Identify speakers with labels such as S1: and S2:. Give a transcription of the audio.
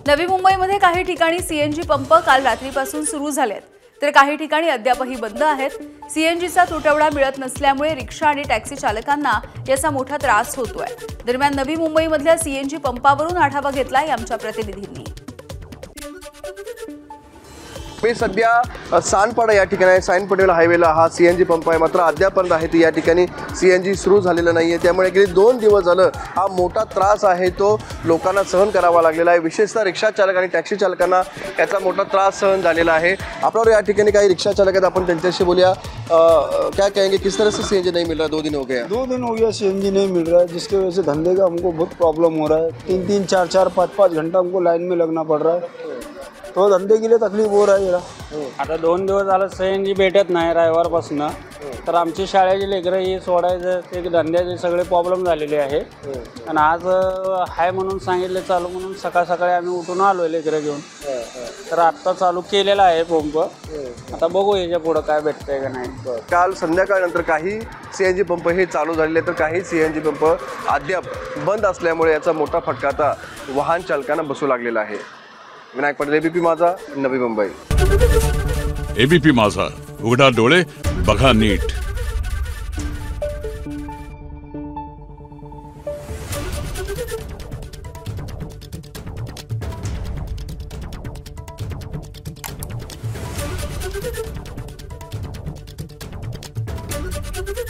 S1: नवी मुंबईमध्ये काही ठिकाणी सीएनजी पंप काल रात्रीपासून सुरू झालेत, तर काही ठिकाणी अद्यापही बंद आहेत। सीएनजीचा तुटवडा मिळत नसल्यामुळे रिक्षा आणि टॅक्सी चालकांना याचा मोठा त्रास होतोय। दरम्यान नवी मुंबईमधल्या सीएनजी पंपावरून आढावा घेतलाय आमच्या प्रतिनिधींनी।
S2: मी सध्या सानपाडा या ठिकाणी साइन पटेल हायवेला हा सीएनजी पंप आहे, मात्र अद्यापर्यंत आहे ती या ठिकाणी सीएनजी सुरू झालेलं नाही आहे। त्यामुळे गेली 2 दिवस झालं हा मोठा त्रास आहे तो लोकांना सहन करावा लागलेला आहे। विशेषतः रिक्षा चालक आणि टॅक्सी चालकांना याचा मोठा त्रास सहन झालेला आहे। आपल्यावर या ठिकाणी काही रिक्षा चालक आहेत, आपण त्यांच्याशी बोलूया। क्या कहेंगे, किस तरह से सीएनजी नहीं मिल रहा? 2 दिन हो गए।
S3: 2 दिन हो गया सीएनजी नहीं मिल रहा है, जिसकी वजह से धंधे का हमको बहुत प्रॉब्लम हो रहा है। 3-3, 4-4, 5-5 घंटा हमको लाइन में लगना पड़ रहा है, तो धंधे के लिए तकलीफ हो रहा है।
S4: आता 2 दिवस झालं सीएनजी भेटत नाही रविवारपासून, तर आमची शाळेची लेकरं ही सोडायचं ते धंद्याचे सगळे प्रॉब्लेम झालेले आहे। आणि आज हाय म्हणून सांगितले चालू म्हणून सकाळ सकाळी आम्ही उठून आलो लेकरं घेऊन, तर आत्ता चालू केलेला आहे पंप। आता बघू याच्या पुढं काय भेटतंय का नाही।
S2: काल संध्याकाळनंतर काही सीएनजी पंप हे चालू झालेले, तर काही सीएनजी पंप अद्याप बंद असल्यामुळे याचा मोठा फटका आता वाहन चालकांना बसू लागलेला आहे। विनायक पाटील, एबीपी माझा, नवी मुंबई।
S5: एबीपी माझा, उघडा डोळे बघा नीट।